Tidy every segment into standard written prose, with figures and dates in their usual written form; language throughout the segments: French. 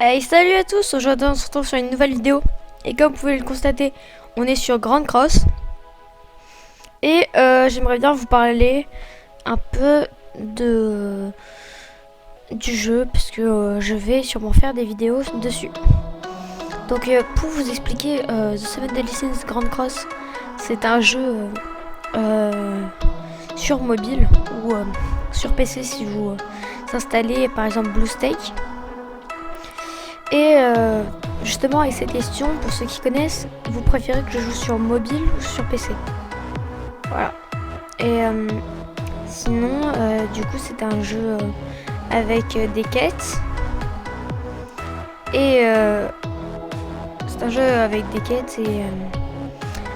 Hey, salut à tous, aujourd'hui on se retrouve sur une nouvelle vidéo. Et comme vous pouvez le constater, on est sur Grand Cross. Et j'aimerais bien vous parler un peu du jeu, parce que je vais sûrement faire des vidéos dessus. Donc pour vous expliquer, The Seven Deadly Sins Grand Cross, c'est un jeu sur mobile ou sur PC si vous installez par exemple BlueStacks. Et justement avec cette question, pour ceux qui connaissent, vous préférez que je joue sur mobile ou sur PC? Voilà. Et sinon, du coup, c'est un jeu avec des quêtes. Et c'est un jeu avec des quêtes et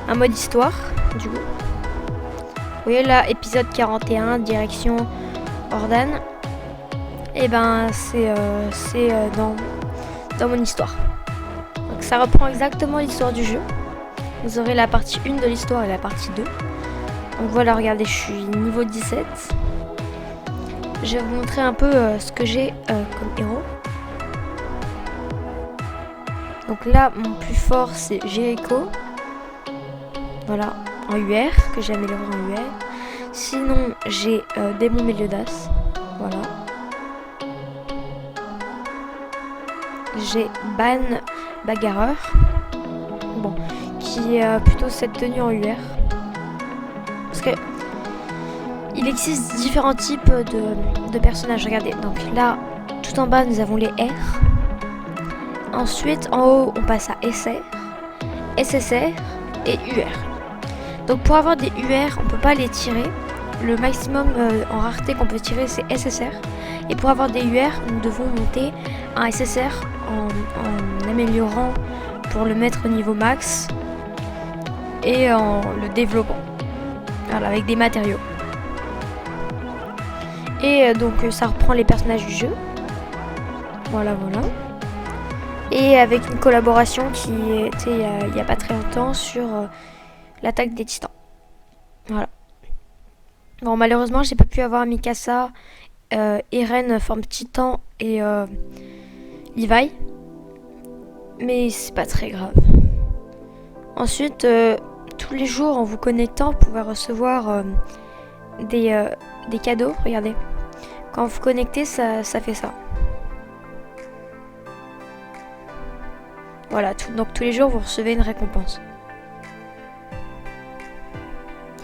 un mode histoire, du coup. Vous voyez là, épisode 41, direction Ordan. Et ben, c'est dans mon histoire. Donc ça reprend exactement l'histoire du jeu. Vous aurez la partie 1 de l'histoire et la partie 2. Donc voilà, regardez, je suis niveau 17. Je vais vous montrer un peu ce que j'ai comme héros. Donc là, mon plus fort, c'est Jericho. Voilà, en UR, que j'ai amélioré en UR. Sinon, j'ai Démon Meliodas. Voilà. J'ai Ban Bagarreur. Bon, qui a plutôt cette tenue en UR. Parce que il existe différents types de personnages. Regardez, donc là, tout en bas, nous avons les R. Ensuite, en haut, on passe à SR, SSR et UR. Donc pour avoir des UR, on ne peut pas les tirer. Le maximum en rareté qu'on peut tirer, c'est SSR. Et pour avoir des UR, nous devons monter un SSR en améliorant pour le mettre au niveau max et en le développant. Voilà, avec des matériaux. Et donc ça reprend les personnages du jeu. Voilà. Et avec une collaboration qui était il n'y a pas très longtemps sur l'attaque des titans. Voilà. Bon, malheureusement, j'ai pas pu avoir Mikasa, Eren forme titan et Levi. Mais c'est pas très grave. Ensuite, tous les jours en vous connectant, vous pouvez recevoir des cadeaux. Regardez. Quand vous connectez, ça fait ça. Voilà, donc tous les jours vous recevez une récompense.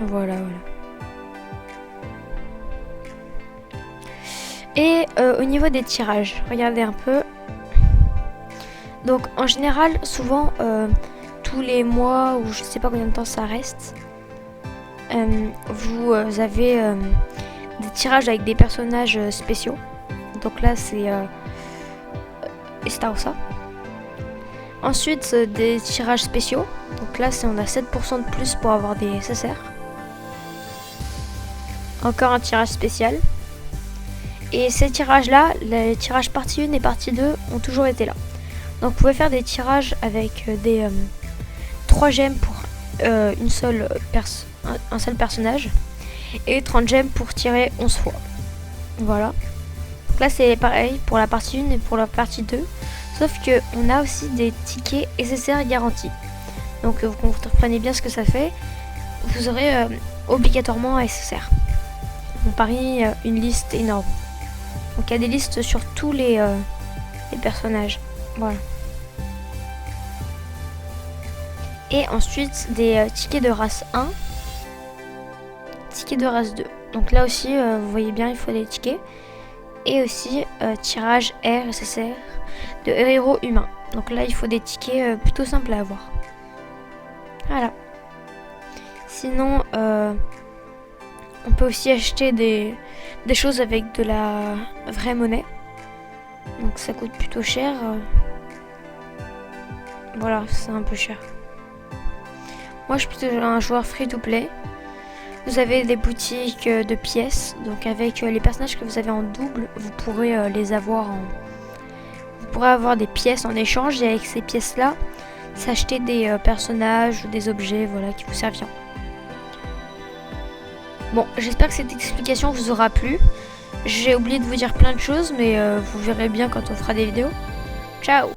Voilà. Et au niveau des tirages, regardez un peu. Donc en général, souvent, tous les mois ou je sais pas combien de temps ça reste, vous avez des tirages avec des personnages spéciaux. Donc là, c'est Estarossa. Ensuite, des tirages spéciaux. Donc là, on a 7% de plus pour avoir des SSR. Encore un tirage spécial. Et ces tirages-là, les tirages partie 1 et partie 2 ont toujours été là. Donc vous pouvez faire des tirages avec des 3 gemmes pour un seul personnage. Et 30 gemmes pour tirer 11 fois. Voilà. Donc là, c'est pareil pour la partie 1 et pour la partie 2. Sauf qu'on a aussi des tickets SSR garantis. Donc vous comprenez bien ce que ça fait. Vous aurez obligatoirement un SSR. On parie une liste énorme. Donc il y a des listes sur tous les personnages. Voilà. Et ensuite des tickets de race 1. Tickets de race 2. Donc là aussi, vous voyez bien, il faut des tickets. Et aussi tirage R, SSR de héros humains. Donc là, il faut des tickets plutôt simples à avoir. Voilà. Sinon, on peut aussi acheter des choses avec de la vraie monnaie. Donc ça coûte plutôt cher. Voilà, c'est un peu cher. Moi, je suis plutôt un joueur free-to-play. Vous avez des boutiques de pièces. Donc avec les personnages que vous avez en double, vous pourrez les avoir Vous pourrez avoir des pièces en échange et avec ces pièces-là, s'acheter des personnages ou des objets, voilà, qui vous serviront. Bon, j'espère que cette explication vous aura plu. J'ai oublié de vous dire plein de choses, mais vous verrez bien quand on fera des vidéos. Ciao.